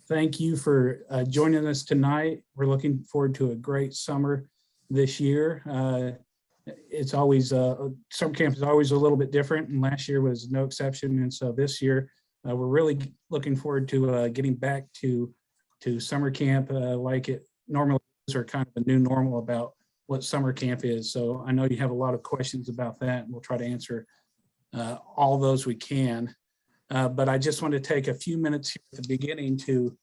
Thank you for joining us tonight. We're looking forward to a great summer this year. It's always, summer camp is always a little bit different, and last year was no exception. And so this year, we're really looking forward to getting back to summer camp like it normally is, or kind of a new normal about what summer camp is. So I know you have a lot of questions about that, and we'll try to answer all those we can. But I just want to take a few minutes here at the beginning to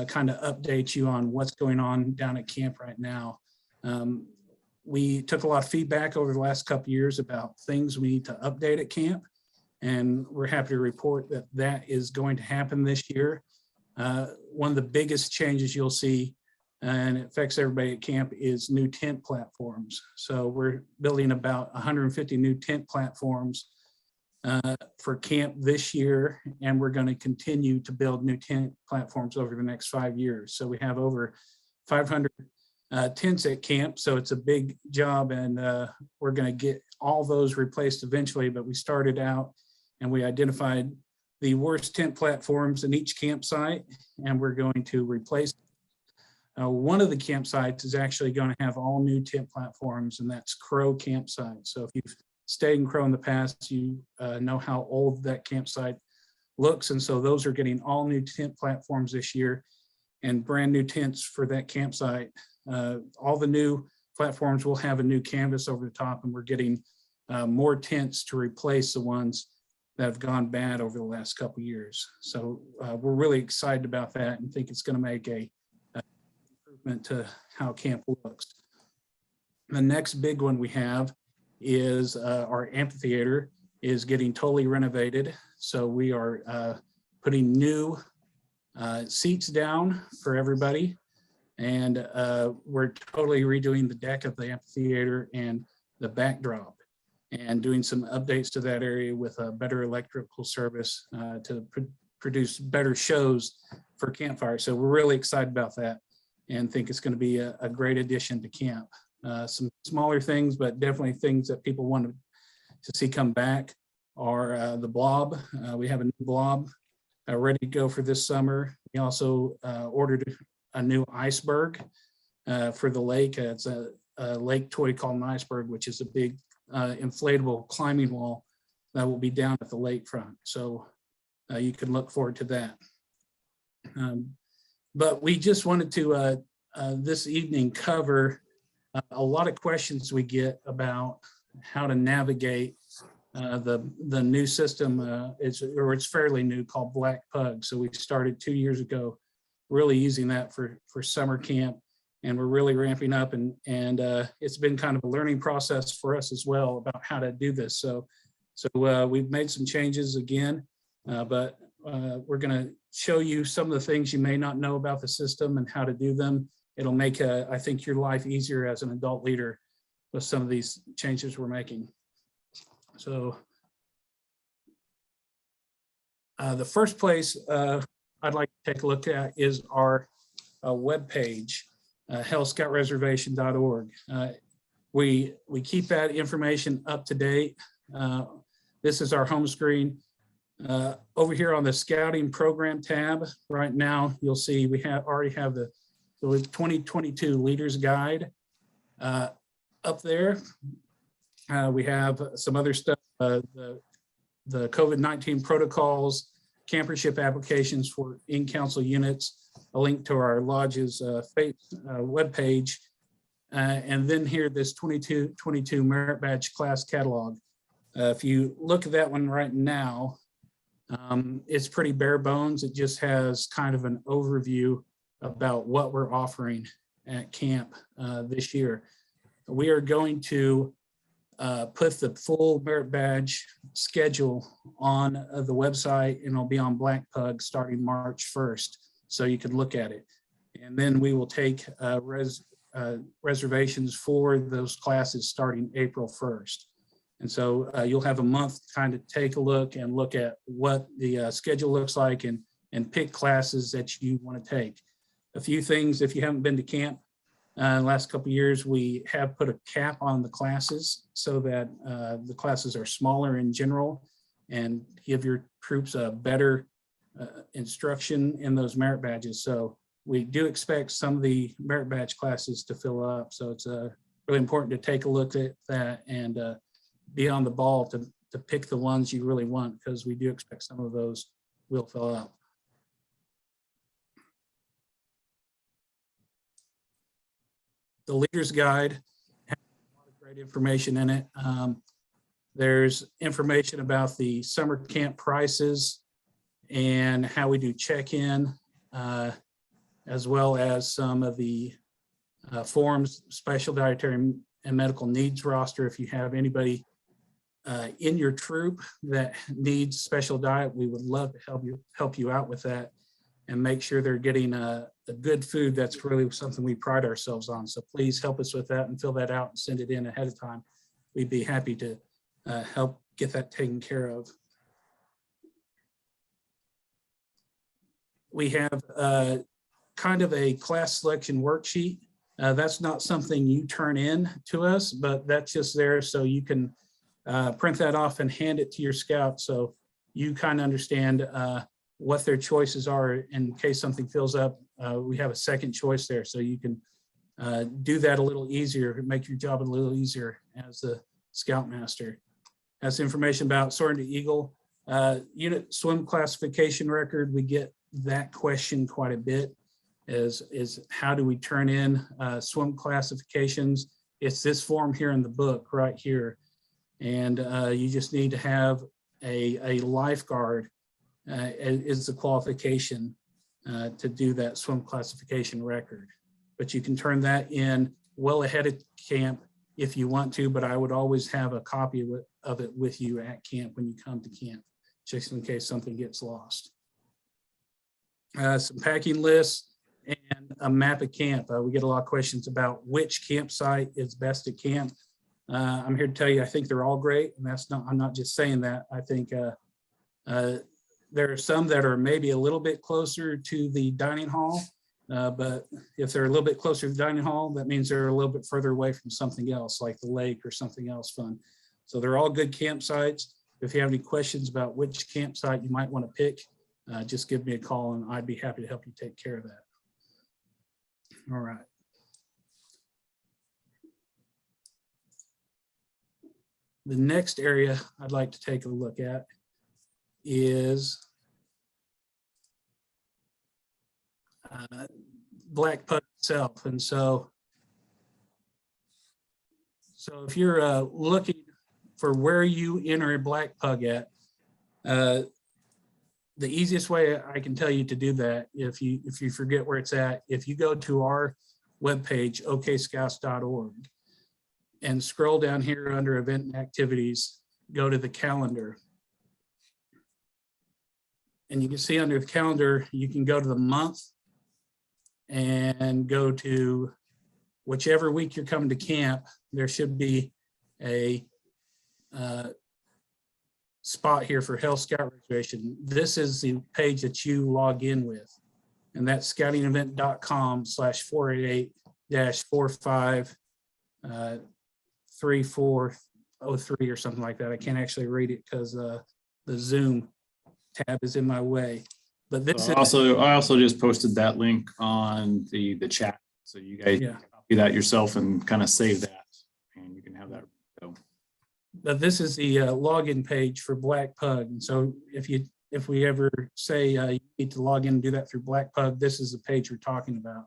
kind of update you on what's going on down at camp right now. We took a lot of feedback over the last couple of years about things we need to update at camp, and we're happy to report that that is going to happen this year. One of the biggest changes you'll see, and it affects everybody at camp, is new tent platforms. So we're building about 150 new tent platforms for camp this year, and we're going to continue to build new tent platforms over the next 5 years. So we have over 500 tents at camp, so it's a big job, and we're going to get all those replaced eventually. But we started out and we identified the worst tent platforms in each campsite, and we're going to replace one of the campsites is actually going to have all new tent platforms, and that's Crow Campsite. So if you've stayed in Crow in the past, you know how old that campsite looks. And so those are getting all new tent platforms this year and brand new tents for that campsite. All the new platforms will have a new canvas over the top, and we're getting more tents to replace the ones that have gone bad over the last couple of years. So we're really excited about that and think it's going to make a improvement to how camp looks. The next big one we have is our amphitheater is getting totally renovated. So we are putting new seats down for everybody, and we're totally redoing the deck of the amphitheater and the backdrop, and doing some updates to that area with a better electrical service to produce better shows for Campfire. So we're really excited about that and think it's going to be a great addition to camp. Some smaller things, but definitely things that people want to see come back are the blob. We have a new blob ready to go for this summer. We also ordered a new iceberg for the lake. It's a lake toy called an iceberg, which is a big inflatable climbing wall that will be down at the lakefront. So you can look forward to that. But we just wanted to this evening cover a lot of questions we get about how to navigate the new system. It's fairly new, called Black Pug. So we started 2 years ago, really using that for summer camp, and we're really ramping up. And it's been kind of a learning process for us as well about how to do this. So we've made some changes again, but we're going to show you some of the things you may not know about the system and how to do them. It'll make, I think, your life easier as an adult leader with some of these changes we're making. So the first place I'd like to take a look at is our webpage, halescoutreservation.org. We keep that information up to date. This is our home screen. Over here on the Scouting Program tab, right now, you'll see we already have the 2022 Leaders Guide up there. We have some other stuff, the COVID-19 protocols, campership applications for in-council units, a link to our lodge's webpage, and then here this 2022 Merit Badge Class Catalog. If you look at that one right now, it's pretty bare bones. It just has kind of an overview about what we're offering at camp this year. We are going to put the full Merit Badge schedule on the website, and it'll be on Black Pug starting March 1st, so you can look at it. And then we will take reservations for those classes starting April 1st. And so you'll have a month to kind of take a look and look at what the schedule looks like and pick classes that you want to take. A few things, if you haven't been to camp in the last couple of years, we have put a cap on the classes so that the classes are smaller in general and give your troops a better instruction in those merit badges. So we do expect some of the merit badge classes to fill up. So it's really important to take a look at that and be on the ball to pick the ones you really want, because we do expect some of those will fill up. The Leader's Guide has a lot of great information in it. There's information about the summer camp prices and how we do check-in, as well as some of the forms, special dietary and medical needs roster. If you have anybody in your troop that needs special diet, we would love to help you out with that and make sure they're getting the good food. That's really something we pride ourselves on. So please help us with that and fill that out and send it in ahead of time. We'd be happy to help get that taken care of. We have kind of a class selection worksheet. That's not something you turn in to us, but that's just there so you can print that off and hand it to your scout, so you kind of understand what their choices are in case something fills up. We have a second choice there, so you can do that a little easier, make your job a little easier as the Scoutmaster. Has information about soaring to Eagle. Unit swim classification record, we get that question quite a bit, is how do we turn in swim classifications? It's this form here in the book right here. And you just need to have a lifeguard is the qualification to do that swim classification record. But you can turn that in well ahead of camp if you want to, but I would always have a copy of it with you at camp when you come to camp, just in case something gets lost. Some packing lists and a map of camp. We get a lot of questions about which campsite is best at camp. I'm here to tell you, I think they're all great, and I'm not just saying that. I think there are some that are maybe a little bit closer to the dining hall, but if they're a little bit closer to the dining hall, that means they're a little bit further away from something else, like the lake or something else fun. So they're all good campsites. If you have any questions about which campsite you might want to pick, just give me a call and I'd be happy to help you take care of that. All right. The next area I'd like to take a look at is Black Pug itself. And so if you're looking for where you enter a Black Pug at, the easiest way I can tell you to do that, if you forget where it's at, if you go to our webpage, okscouts.org, and scroll down here under event and activities, go to the calendar. And you can see under the calendar, you can go to the month and go to whichever week you're coming to camp. There should be a spot here for Hale Scout Reservation. This is the page that you log in with, and that's scoutingevent.com/488-45 3403 or something like that. I can't actually read it because the Zoom tab is in my way. But this I also just posted that link on the chat, so you guys can copy that yourself and kind of save that, and you can have that. But this is the login page for Black Pug, and so if we ever say you need to log in and do that through Black Pug, this is the page we're talking about.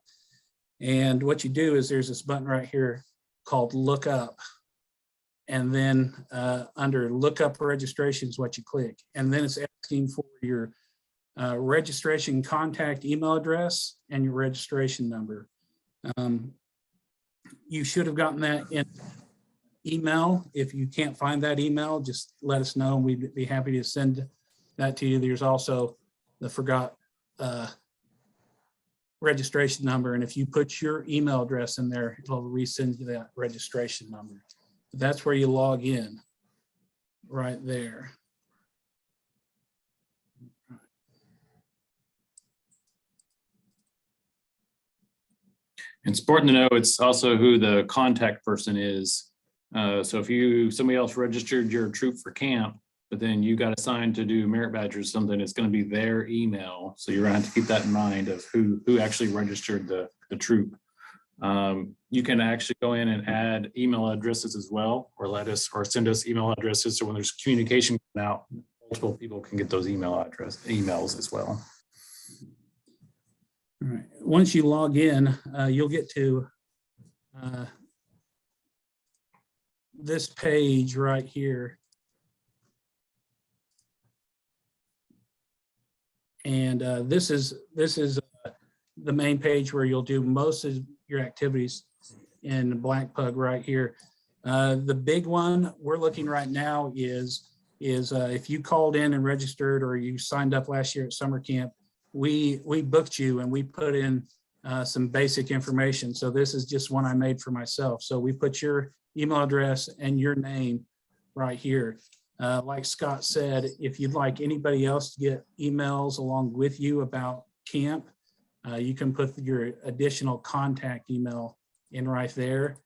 And what you do is there's this button right here called Look Up. And then under Look Up Registration is what you click. And then it's asking for your registration contact email address and your registration number. You should have gotten that in email. If you can't find that email, just let us know and we'd be happy to send that to you. There's also the forgot registration number. And if you put your email address in there, it'll resend you that registration number. That's where you log in, right there. It's important to know it's also who the contact person is. So if somebody else registered your troop for camp, but then you got assigned to do merit badge or something, it's going to be their email. So you're going to have to keep that in mind of who actually registered the troop. You can actually go in and add email addresses as well, or send us email addresses. So when there's communication out, multiple people can get those emails as well. All right. Once you log in, you'll get to this page right here. And this is the main page where you'll do most of your activities in Black Pug right here. The big one we're looking right now is if you called in and registered or you signed up last year at summer camp, we booked you and we put in some basic information. So this is just one I made for myself. So we put your email address and your name right here. Like Scott said, if you'd like anybody else to get emails along with you about camp, you can put your additional contact email in right there.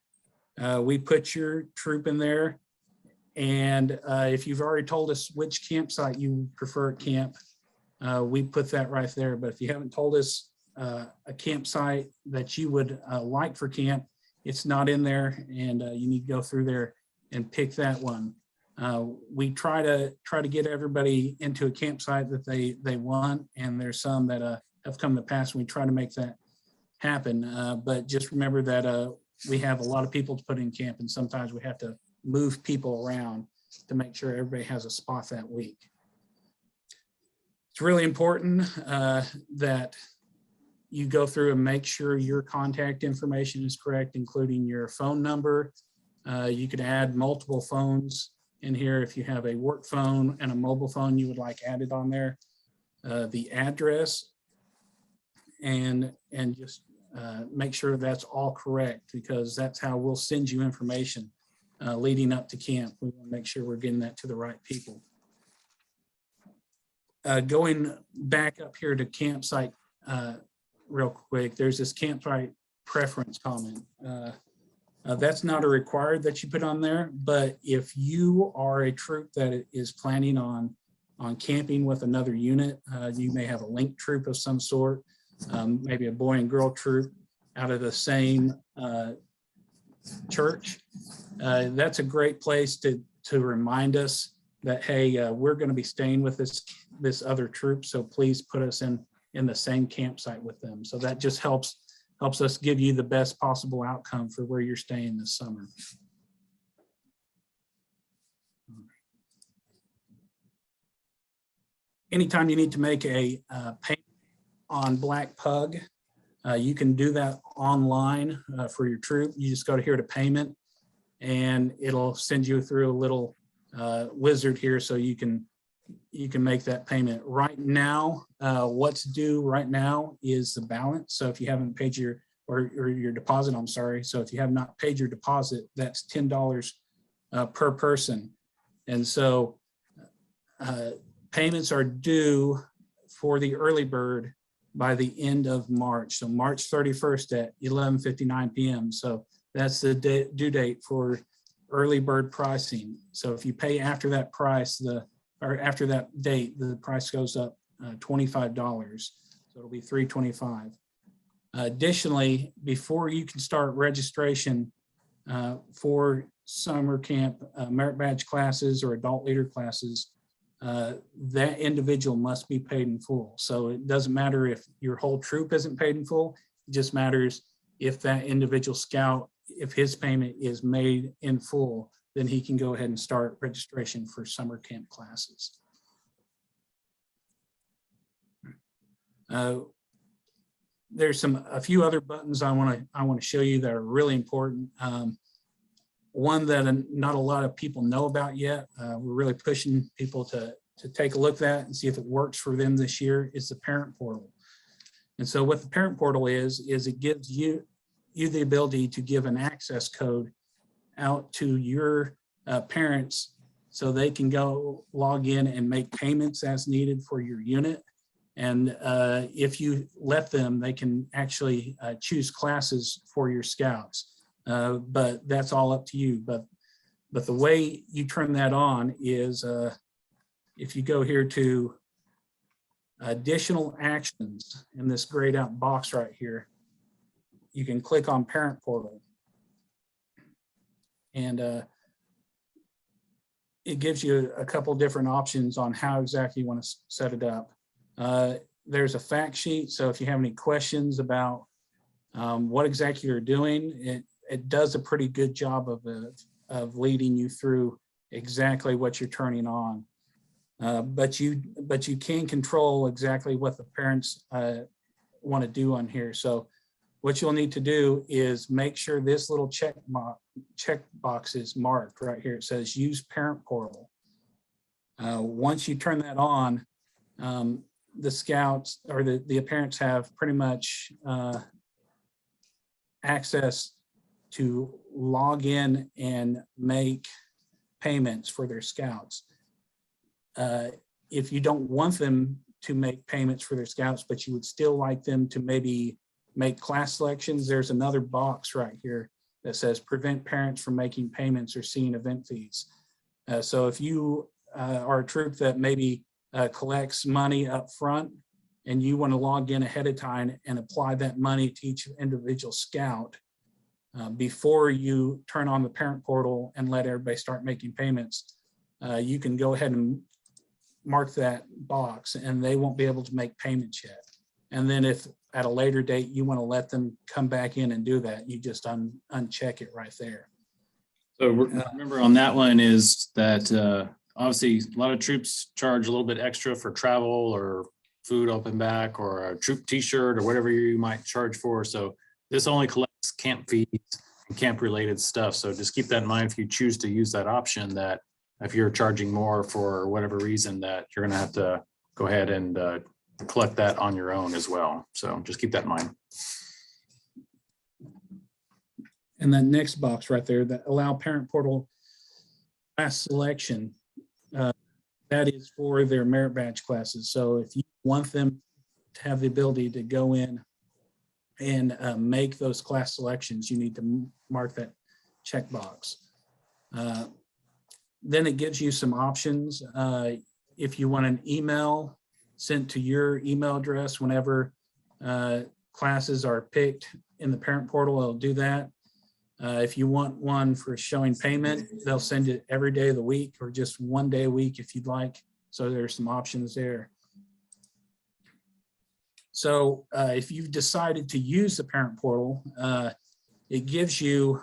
We put your troop in there. And if you've already told us which campsite you prefer at camp, we put that right there. But if you haven't told us a campsite that you would like for camp, it's not in there, and you need to go through there and pick that one. We try to get everybody into a campsite that they want, and there's some that have come to pass, and we try to make that happen. But just remember that we have a lot of people to put in camp, and sometimes we have to move people around to make sure everybody has a spot that week. It's really important that you go through and make sure your contact information is correct, including your phone number. You can add multiple phones in here. If you have a work phone and a mobile phone, you would like added on there. The address, and just make sure that's all correct, because that's how we'll send you information leading up to camp. We want to make sure we're getting that to the right people. Going back up here to campsite real quick, there's this campsite preference comment. That's not a required that you put on there, but if you are a troop that is planning on camping with another unit, you may have a link troop of some sort, maybe a boy and girl troop out of the same church. That's a great place to remind us that, hey, we're going to be staying with this other troop, so please put us in the same campsite with them. So that just helps us give you the best possible outcome for where you're staying this summer. Anytime you need to make a payment on Black Pug, you can do that online for your troop. You just go to here to payment, and it'll send you through a little wizard here so you can make that payment. Right now, what's due right now is the balance. So if you haven't paid your deposit, I'm sorry. So if you have not paid your deposit, that's $10 per person. And so payments are due for the early bird by the end of March. So March 31st at 11:59 p.m. So that's the due date for early bird pricing. So if you pay after that price, after that date, the price goes up $25. So it'll be $325. Additionally, before you can start registration for summer camp merit badge classes or adult leader classes, that individual must be paid in full. So it doesn't matter if your whole troop isn't paid in full, it just matters if that individual scout, if his payment is made in full, then he can go ahead and start registration for summer camp classes. There's a few other buttons I want to show you that are really important. One that not a lot of people know about yet, we're really pushing people to take a look at that and see if it works for them this year, is the parent portal. And so what the parent portal is it gives you the ability to give an access code out to your parents so they can go log in and make payments as needed for your unit. And if you let them, they can actually choose classes for your scouts. But that's all up to you. But the way you turn that on is if you go here to additional actions in this grayed out box right here, you can click on Parent Portal. And it gives you a couple different options on how exactly you want to set it up. There's a fact sheet, so if you have any questions about what exactly you're doing, it does a pretty good job of leading you through exactly what you're turning on. But you can control exactly what the parents want to do on here. So what you'll need to do is make sure this little check box is marked right here. It says use Parent Portal. Once you turn that on, the scouts or the parents have pretty much access to log in and make payments for their scouts. If you don't want them to make payments for their scouts, but you would still like them to maybe make class selections, there's another box right here that says prevent parents from making payments or seeing event fees. So if you are a troop that maybe collects money up front and you want to log in ahead of time and apply that money to each individual scout before you turn on the Parent Portal and let everybody start making payments, you can go ahead and mark that box and they won't be able to make payments yet. And then if at a later date you want to let them come back in and do that, you just uncheck it right there. So remember on that one is that obviously a lot of troops charge a little bit extra for travel or food up and back or a troop t-shirt or whatever you might charge for. So this only collects camp fees and camp related stuff. So just keep that in mind if you choose to use that option, that if you're charging more for whatever reason, that you're going to have to go ahead and collect that on your own as well. So just keep that in mind. And that next box right there, that allow Parent Portal class selection, that is for their merit badge classes. So if you want them to have the ability to go in and make those class selections, you need to mark that checkbox. Then it gives you some options. If you want an email sent to your email address whenever classes are picked in the Parent Portal, it'll do that. If you want one for showing payment, they'll send it every day of the week or just one day a week if you'd like. So there's some options there. So if you've decided to use the Parent Portal, it gives you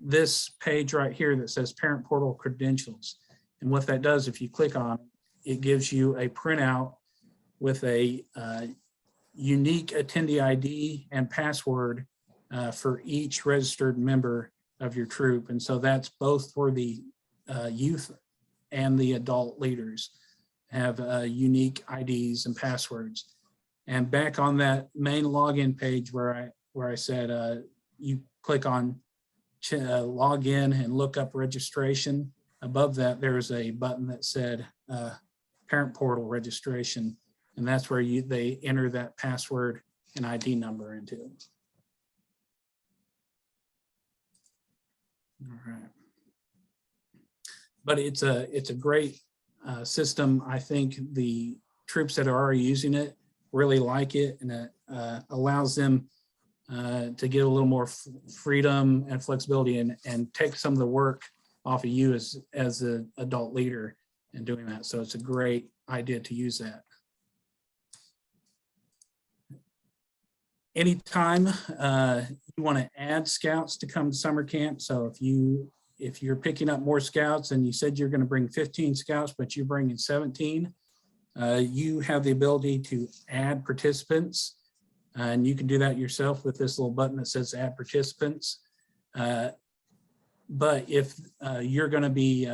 this page right here that says Parent Portal Credentials. And what that does, if you click on it, it gives you a printout with a unique attendee ID and password for each registered member of your troop. And so that's both for the youth and the adult leaders have unique IDs and passwords. And back on that main login page where I said you click on log in and look up registration, above that there's a button that said Parent Portal Registration, and that's where they enter that password and ID number into. All right. But it's a great system. I think the troops that are already using it really like it, and it allows them to get a little more freedom and flexibility and take some of the work off of you as an adult leader in doing that. So it's a great idea to use that. Anytime you want to add scouts to come to summer camp. So if you're picking up more scouts and you said you're going to bring 15 scouts, but you're bringing 17, you have the ability to add participants, and you can do that yourself with this little button that says add participants. But if you're going to be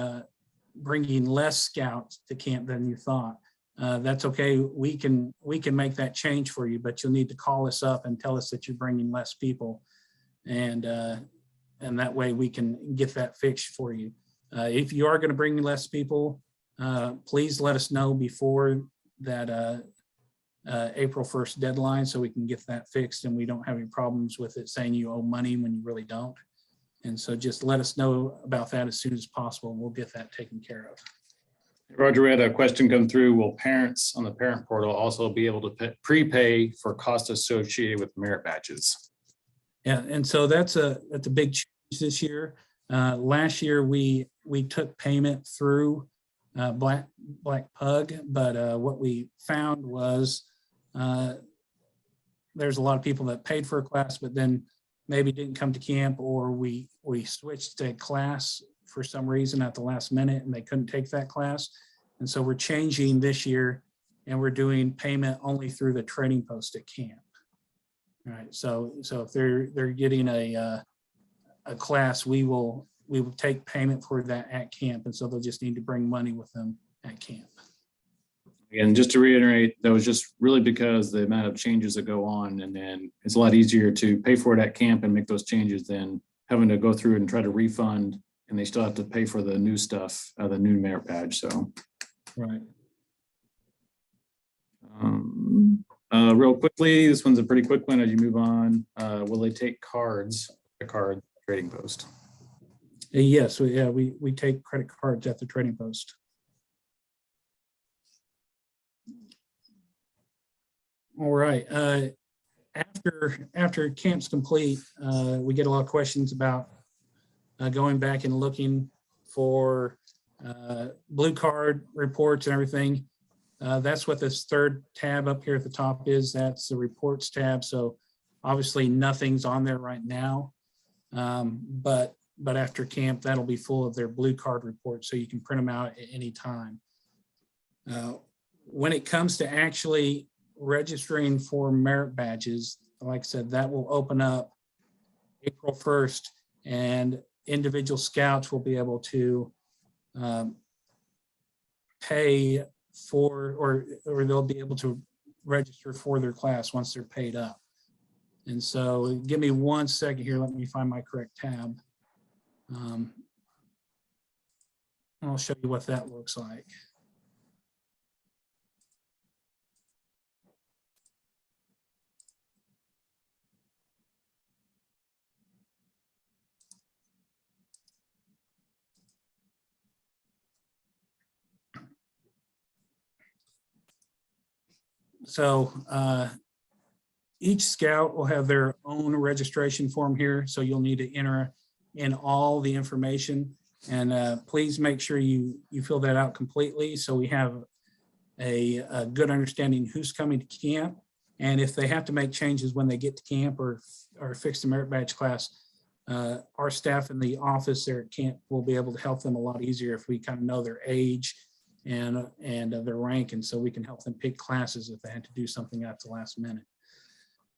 bringing less scouts to camp than you thought, that's okay. We can make that change for you, but you'll need to call us up and tell us that you're bringing less people, and that way we can get that fixed for you. If you are going to bring less people, please let us know before that April 1st deadline so we can get that fixed and we don't have any problems with it saying you owe money when you really don't. And so just let us know about that as soon as possible and we'll get that taken care of. Roger, we had a question come through. Will parents on the parent portal also be able to prepay for costs associated with merit badges? Yeah, and so that's a big change this year. Last year we took payment through Black Pug, but what we found was there's a lot of people that paid for a class, but then maybe didn't come to camp, or we switched a class for some reason at the last minute and they couldn't take that class. And so we're changing this year and we're doing payment only through the training post at camp. All right, so if they're getting a class, we will take payment for that at camp, and so they'll just need to bring money with them at camp. And just to reiterate, that was just really because the amount of changes that go on, and then it's a lot easier to pay for it at camp and make those changes than having to go through and try to refund, and they still have to pay for the new stuff, the new merit badge. So, right. Real quickly, this one's a pretty quick one as you move on. Will they take cards, a card trading post? Yes, we take credit cards at the trading post. All right. After camp's complete, we get a lot of questions about going back and looking for blue card reports and everything. That's what this third tab up here at the top is. That's the reports tab. So obviously nothing's on there right now, but after camp, that'll be full of their blue card reports, so you can print them out at any time. When it comes to actually registering for merit badges, like I said, that will open up April 1st, and individual scouts will be able to pay for, or they'll be able to register for their class once they're paid up. And so give me 1 second here. Let me find my correct tab. I'll show you what that looks like. So each scout will have their own registration form here. So you'll need to enter in all the information, and please make sure you fill that out completely, so we have a good understanding who's coming to camp. And if they have to make changes when they get to camp or fix the merit badge class, our staff in the office there at camp will be able to help them a lot easier if we kind of know their age and their rank, and so we can help them pick classes if they had to do something at the last minute.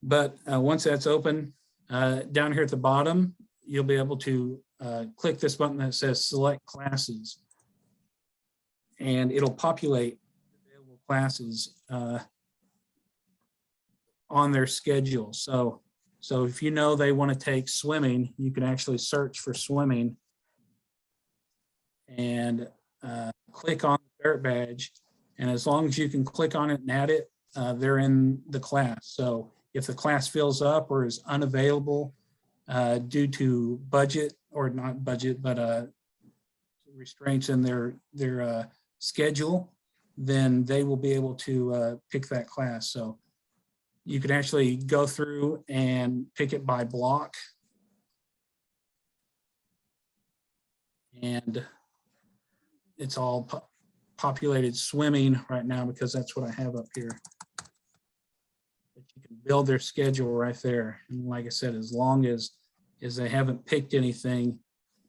But once that's open, down here at the bottom, you'll be able to click this button that says select classes, and it'll populate available classes on their schedule. So if you know they want to take swimming, you can actually search for swimming and click on the merit badge. And as long as you can click on it and add it, they're in the class. So if the class fills up or is unavailable due to budget, or not budget, but restraints in their schedule, then they will be able to pick that class. So you can actually go through and pick it by block. And it's all populated swimming right now because that's what I have up here. But you can build their schedule right there. And like I said, as long as they haven't picked anything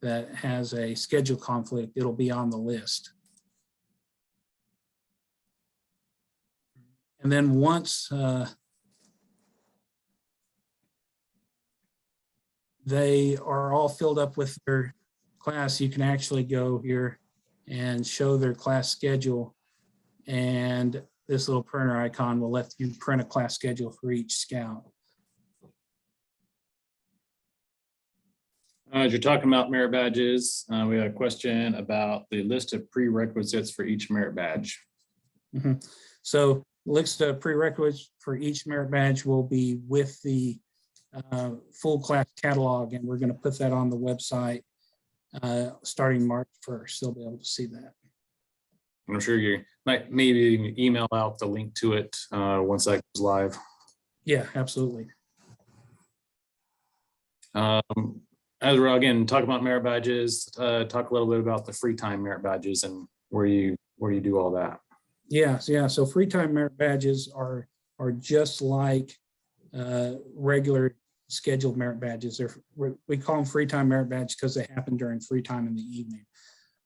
that has a schedule conflict, it'll be on the list. And then once they are all filled up with their class, you can actually go here and show their class schedule. And this little printer icon will let you print a class schedule for each scout. As you're talking about merit badges, we have a question about the list of prerequisites for each merit badge. Mm-hmm. So list of prerequisites for each merit badge will be with the full class catalog, and we're going to put that on the website starting March 1st. They'll be able to see that. I'm sure you might maybe email out the link to it once that goes live. Yeah, absolutely. As we're again talk about merit badges, talk a little bit about the free time merit badges and where you do all that. Yeah. So free time merit badges are just like regular scheduled merit badges. We call them free time merit badges because they happen during free time in the evening.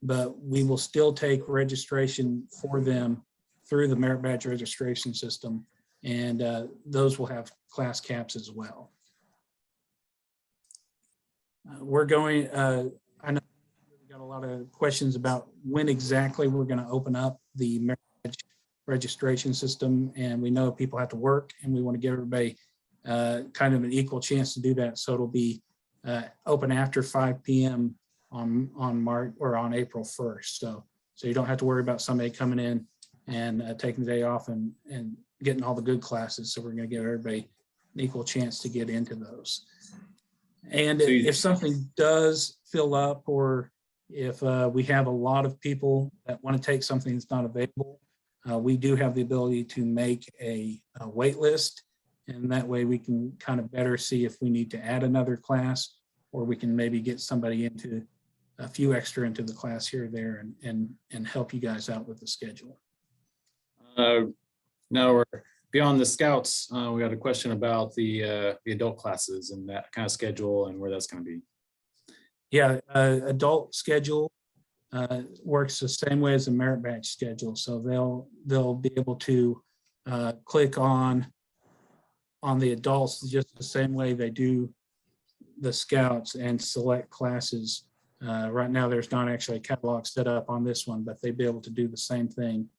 But we will still take registration for them through the merit badge registration system, and those will have class caps as well. We're going, I know we got a lot of questions about when exactly we're going to open up the merit badge registration system, and we know people have to work, and we want to give everybody kind of an equal chance to do that. So it'll be open after 5 p.m. on March or on April 1st. So you don't have to worry about somebody coming in and taking the day off and getting all the good classes. So we're going to give everybody an equal chance to get into those. And if something does fill up, or if we have a lot of people that want to take something that's not available, we do have the ability to make a wait list. And that way we can kind of better see if we need to add another class, or we can maybe get somebody into a few extra into the class here or there and help you guys out with the schedule. Now we're beyond the scouts. We got a question about the adult classes and that kind of schedule and where that's going to be. Yeah, adult schedule works the same way as a merit badge schedule. So they'll be able to click on the adults just the same way they do the scouts and select classes. Right now, there's not actually a catalog set up on this one, but they'd be able to do the same thing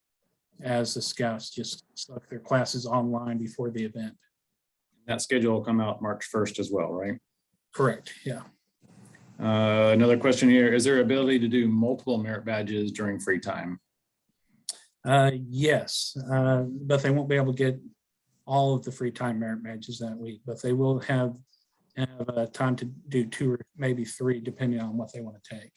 as the scouts, just select their classes online before the event. That schedule will come out March 1st as well, right? Correct, yeah. Another question here, is there ability to do multiple merit badges during free time? Yes, but they won't be able to get all of the free time merit badges that week, but they will have time to do 2 or maybe 3, depending on what they want to take.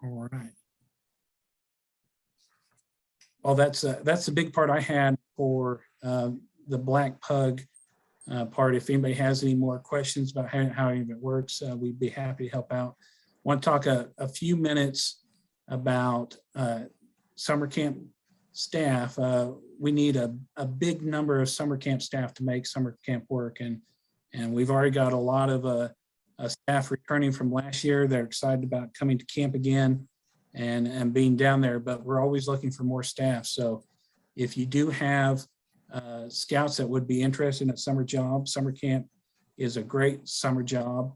All right. Well, that's a big part I had for the Black Pug part. If anybody has any more questions about how any of it works, we'd be happy to help out. I want to talk a few minutes about summer camp staff. We need a big number of summer camp staff to make summer camp work, and we've already got a lot of staff returning from last year. They're excited about coming to camp again and being down there, but we're always looking for more staff. So if you do have scouts that would be interested in a summer job, summer camp is a great summer job.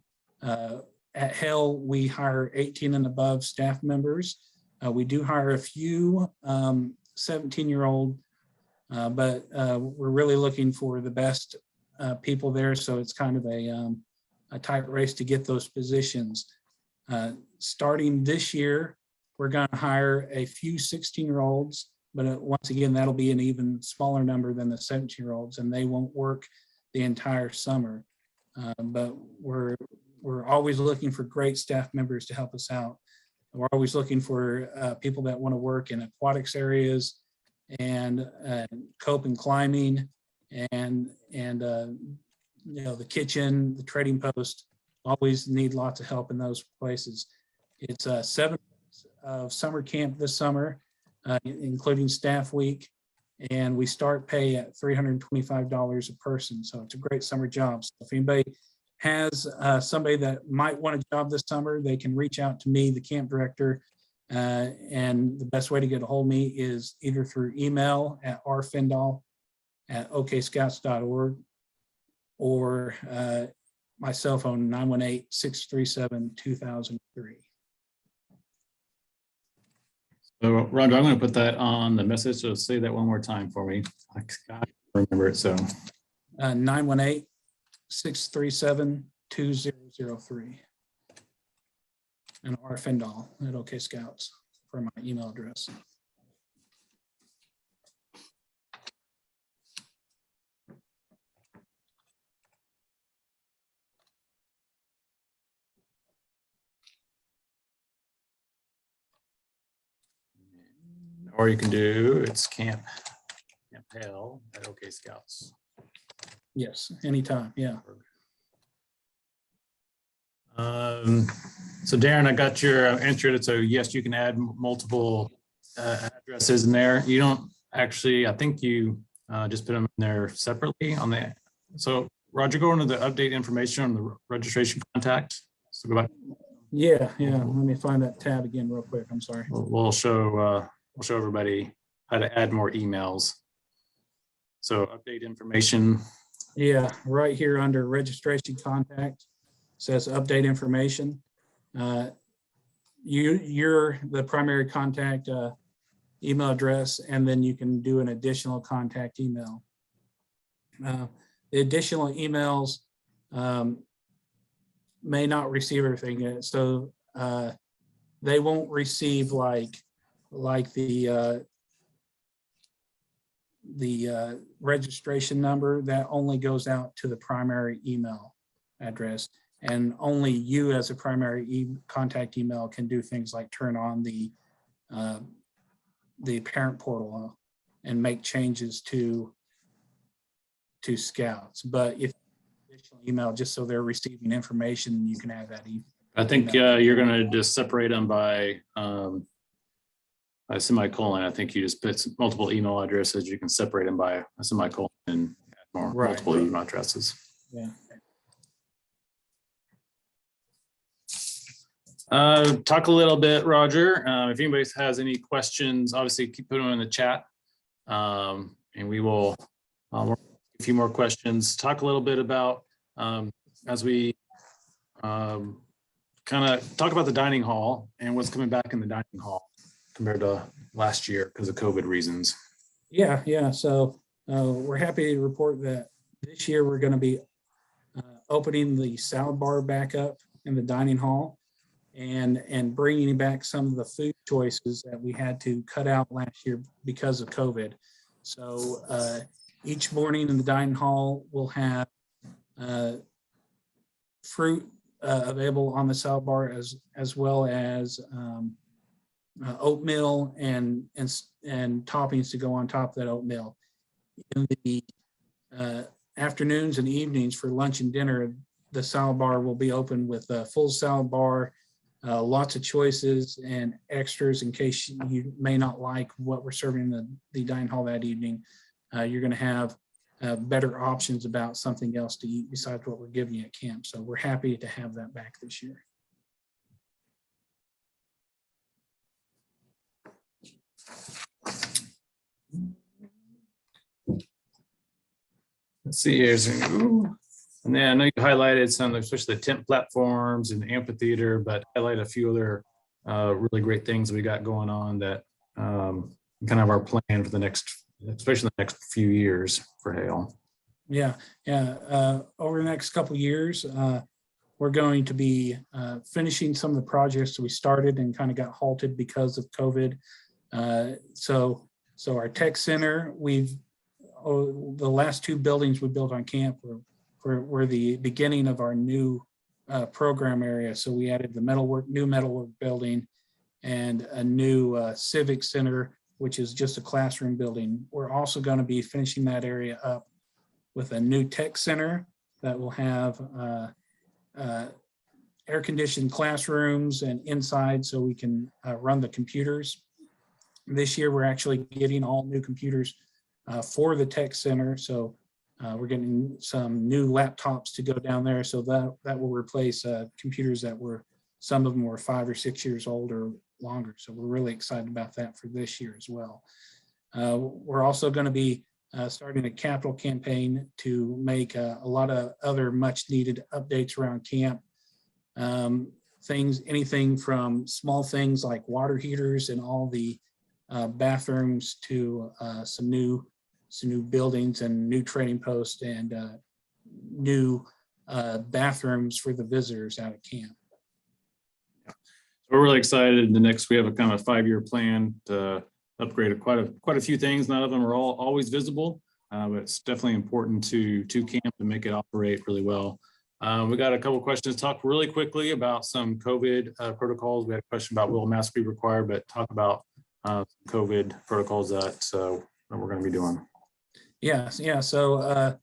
At Hale, we hire 18 and above staff members. We do hire a few 17-year-old, but we're really looking for the best people there. So it's kind of a tight race to get those positions. Starting this year, we're going to hire a few 16-year-olds, but once again, that'll be an even smaller number than the 17-year-olds, and they won't work the entire summer. But we're always looking for great staff members to help us out. We're always looking for people that want to work in aquatics areas and cope and climbing and the kitchen, the trading post. Always need lots of help in those places. It's 7 weeks of summer camp this summer, including staff week, and we start pay at $325 a person. So it's a great summer job. So if anybody has somebody that might want a job this summer, they can reach out to me, the camp director, and the best way to get a hold of me is either through email at rfindall@okscouts.org or my cell phone, 918-637-2003. So Rhonda, I'm going to put that on the message. So say that one more time for me. I can't remember it. So 918-637-2003. And rfindall at OK Scouts for my email address. Or you can do, it's Camp Hale at OK Scouts. Yes, anytime. Yeah. So Darren, I got your answer. So yes, you can add multiple addresses in there. You don't actually, I think you just put them in there separately on the, so Roger, go into the update information on the registration contact. So go back. Yeah. Let me find that tab again real quick. I'm sorry. We'll show everybody how to add more emails. So update information. Yeah, right here under registration contact says update information. You're the primary contact email address, and then you can do an additional contact email. The additional emails may not receive everything yet, so they won't receive like the registration number. That only goes out to the primary email address, and only you as a primary contact email can do things like turn on the parent portal and make changes to scouts. But if additional email, just so they're receiving information, you can have that email. I think you're going to just separate them by a semicolon. I think you just put multiple email addresses. You can separate them by a semicolon and add more multiple email addresses. Yeah. Talk a little bit, Roger. If anybody has any questions, obviously keep putting them in the chat, and we will a few more questions. Talk a little bit about as we kind of talk about the dining hall and what's coming back in the dining hall compared to last year because of COVID reasons. Yeah. So we're happy to report that this year we're going to be opening the salad bar back up in the dining hall and bringing back some of the food choices that we had to cut out last year because of COVID. So each morning in the dining hall, we'll have fruit available on the salad bar as well as oatmeal and toppings to go on top of that oatmeal. In the afternoons and evenings for lunch and dinner, the salad bar will be open with a full salad bar, lots of choices and extras in case you may not like what we're serving in the dining hall that evening. You're going to have better options about something else to eat besides what we're giving you at camp. So we're happy to have that back this year. Let's see here. And then I know you highlighted some, especially the tent platforms and the amphitheater, but highlight a few other really great things we got going on that kind of our plan for the next, especially the next few years for Hale. Yeah. Over the next couple of years, we're going to be finishing some of the projects that we started and kind of got halted because of COVID. So our tech center, the last two buildings we built on camp were the beginning of our new program area. So we added the new metalwork building and a new civic center, which is just a classroom building. We're also going to be finishing that area up with a new tech center that will have air-conditioned classrooms and inside so we can run the computers. This year, we're actually getting all new computers for the tech center. So we're getting some new laptops to go down there. So that will replace computers that some of them were 5 or 6 years old or longer. So we're really excited about that for this year as well. We're also going to be starting a capital campaign to make a lot of other much needed updates around camp. Anything from small things like water heaters and all the bathrooms to some new buildings and new training posts and new bathrooms for the visitors out at camp. So we're really excited. We have a kind of 5-year plan to upgrade quite a few things. None of them are always visible, but it's definitely important to camp and make it operate really well. We got a couple of questions. Talk really quickly about some COVID protocols. We had a question about will masks be required, but talk about COVID protocols that we're going to be doing. Yeah. So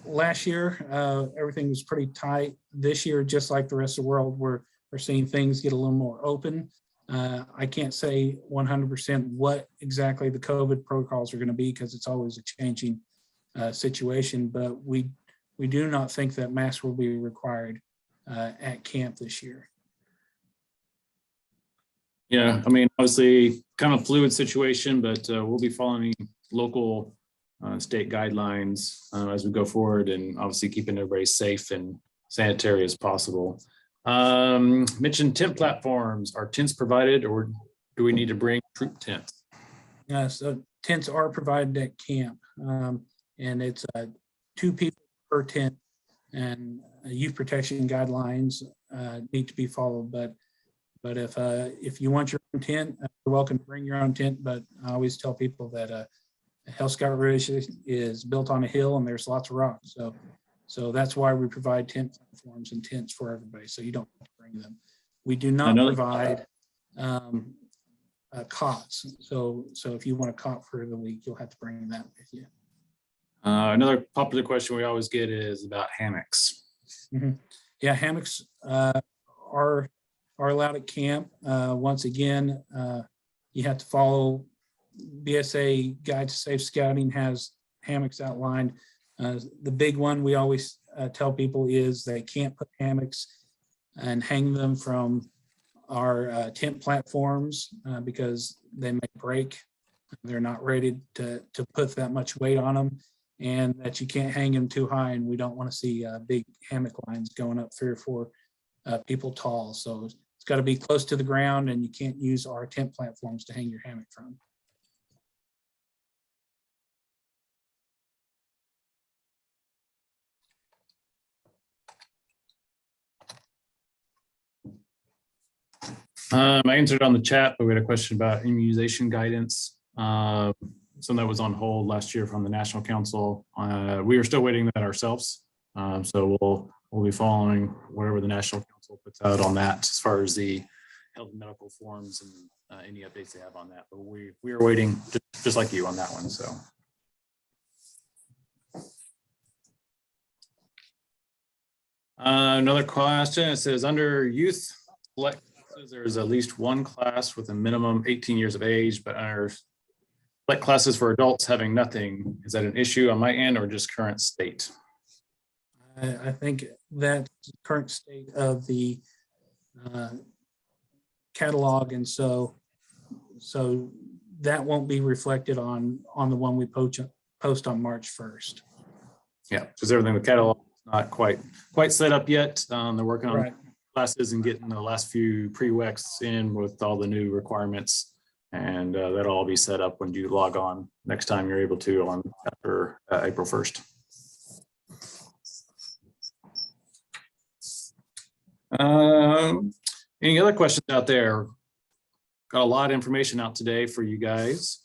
last year, everything was pretty tight. This year, just like the rest of the world, we're seeing things get a little more open. I can't say 100% what exactly the COVID protocols are going to be because it's always a changing situation, but we do not think that masks will be required at camp this year. Yeah, I mean, obviously kind of fluid situation, but we'll be following local state guidelines as we go forward, and obviously keeping everybody safe and sanitary as possible. Mentioned tent platforms. Are tents provided, or do we need to bring troop tents? So tents are provided at camp, and it's 2 people per tent, and youth protection guidelines need to be followed. But if you want your own tent, you're welcome to bring your own tent. But I always tell people that Hale Scout Reservation is built on a hill and there's lots of rocks. So that's why we provide tent platforms and tents for everybody. So you don't have to bring them. We do not provide cots. So if you want a cot for the week, you'll have to bring that with you. Another popular question we always get is about hammocks. Mm-hmm. Yeah, hammocks are allowed at camp. Once again, you have to follow BSA Guide to Safe Scouting has hammocks outlined. The big one we always tell people is they can't put hammocks and hang them from our tent platforms because they may break. They're not rated to put that much weight on them, and that you can't hang them too high, and we don't want to see big hammock lines going up 3 or 4 people tall. So it's got to be close to the ground, and you can't use our tent platforms to hang your hammock from. I answered on the chat, but we had a question about immunization guidance. Some that was on hold last year from the National Council. We are still waiting that ourselves. So we'll be following whatever the National Council puts out on that as far as the health and medical forms and any updates they have on that. But we are waiting just like you on that one. So. Another question, it says under youth select classes, there's at least one class with a minimum 18 years of age, but under select classes for adults having nothing. Is that an issue on my end or just current state? I think that current state of the catalog, and so that won't be reflected on the one we post on March 1st. Yeah, because everything with catalog is not quite set up yet. They're working on classes and getting the last few prereqs in with all the new requirements, and that'll all be set up when you log on next time you're able to on after April 1st. Any other questions out there? Got a lot of information out today for you guys.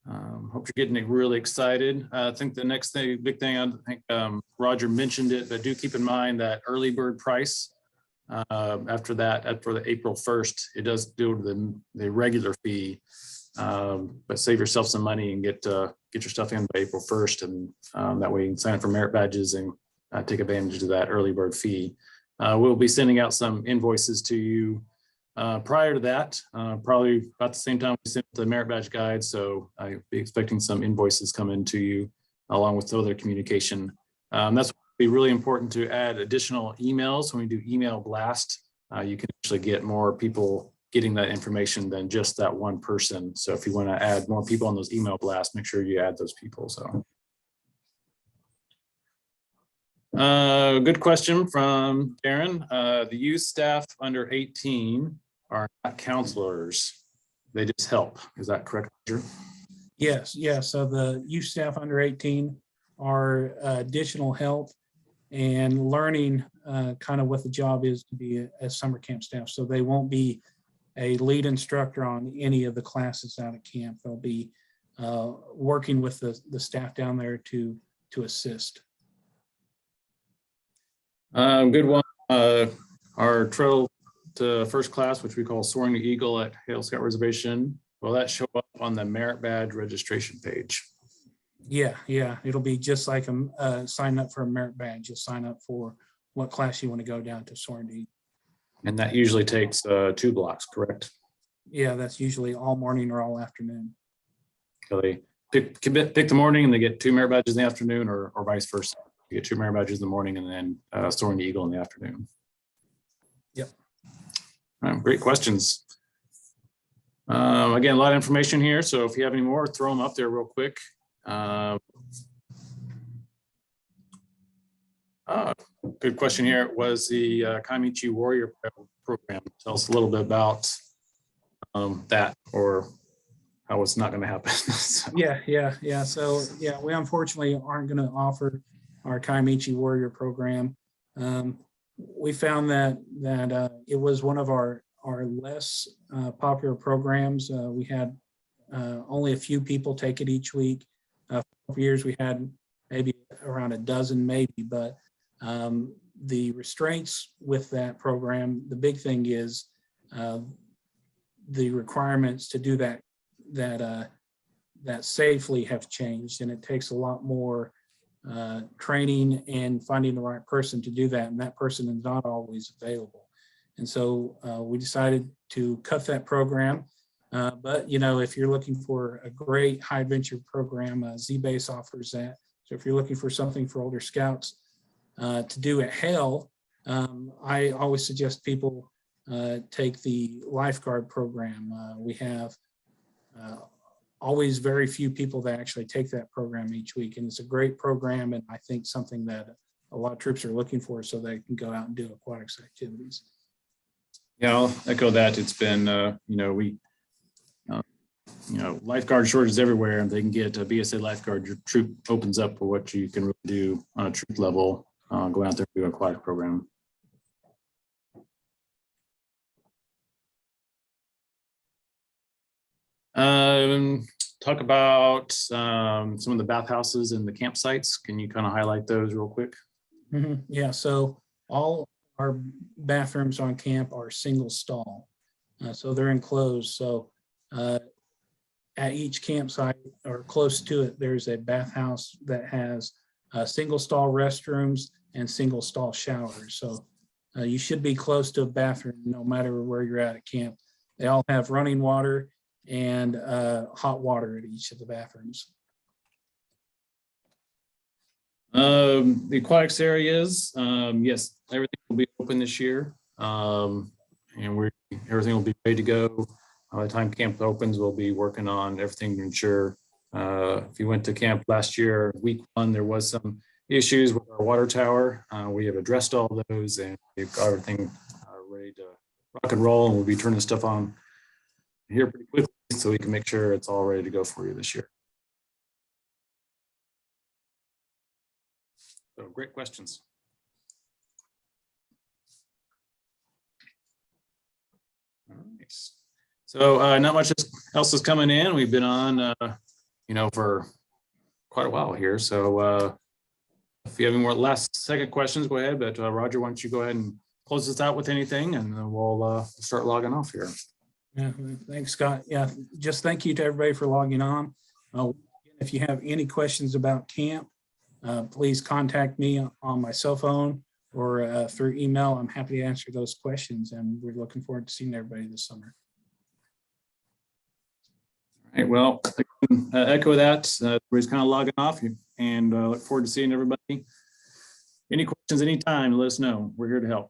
Hope you're getting really excited. I think the next big thing, I think Roger mentioned it, but do keep in mind that early bird price. After the April 1st, it does do the regular fee, but save yourself some money and get your stuff in by April 1st, and that way you can sign up for merit badges and take advantage of that early bird fee. We'll be sending out some invoices to you prior to that, probably about the same time we sent the merit badge guide. So I'll be expecting some invoices coming to you along with other communication. That's be really important to add additional emails. When we do email blast, you can actually get more people getting that information than just that one person. So if you want to add more people on those email blasts, make sure you add those people. So good question from Darren. The youth staff under 18 are not counselors. They just help. Is that correct, Roger? Yes. So the youth staff under 18 are additional help and learning kind of what the job is to be a summer camp staff. So they won't be a lead instructor on any of the classes out at camp. They'll be working with the staff down there to assist. Good one. Our trail to first class, which we call Soaring the Eagle at Hale Scout Reservation, will that show up on the merit badge registration page? Yeah, it'll be just like sign up for a merit badge. You'll sign up for what class you want to go down to soaring to eagle. And that usually takes 2 blocks, correct? Yeah, that's usually all morning or all afternoon. So they pick the morning and they get 2 merit badges in the afternoon, or vice versa. You get 2 merit badges in the morning and then soaring to eagle in the afternoon. Yep. All right, great questions. Again, a lot of information here. So if you have any more, throw them up there real quick. Good question here. Was the Kaimichi Warrior program? Tell us a little bit about that, or how it's not going to happen. So. Yeah. So yeah, we unfortunately aren't going to offer our Kaimichi Warrior program. We found that it was one of our less popular programs. We had only a few people take it each week. For years we had maybe around a dozen, maybe, but the restraints with that program, the big thing is the requirements to do that safely have changed, and it takes a lot more training and finding the right person to do that, and that person is not always available. And so we decided to cut that program. But if you're looking for a great high adventure program, Z-Base offers that. So if you're looking for something for older scouts to do at Hale, I always suggest people take the lifeguard program. We have always very few people that actually take that program each week, and it's a great program, and I think something that a lot of troops are looking for so they can go out and do aquatics activities. Yeah, I'll echo that. It's been lifeguard shortages everywhere, and they can get a BSA lifeguard. Your troop opens up for what you can really do on a troop level, going out there and do an aquatic program. Talk about some of the bathhouses and the campsites. Can you kind of highlight those real quick? Mm-hmm. Yeah, so all our bathrooms on camp are single stall. So they're enclosed. So at each campsite or close to it, there's a bathhouse that has single stall restrooms and single stall showers. So you should be close to a bathroom no matter where you're at camp. They all have running water and hot water at each of the bathrooms. The aquatics areas, yes, everything will be open this year, and everything will be ready to go. By the time camp opens, we'll be working on everything to ensure. If you went to camp last year, week 1, there was some issues with our water tower. We have addressed all those, and we've got everything ready to rock and roll, and we'll be turning stuff on here pretty quickly so we can make sure it's all ready to go for you this year. So great questions. All right. So not much else is coming in. We've been on, for quite a while here. So if you have any more second questions, go ahead. But Roger, why don't you go ahead and close this out with anything, and then we'll start logging off here. Yeah, thanks, Scott. Yeah, just thank you to everybody for logging on. If you have any questions about camp, please contact me on my cell phone or through email. I'm happy to answer those questions, and we're looking forward to seeing everybody this summer. All right, well, echo that. Everybody's kind of logging off, and look forward to seeing everybody. Any questions anytime, let us know. We're here to help.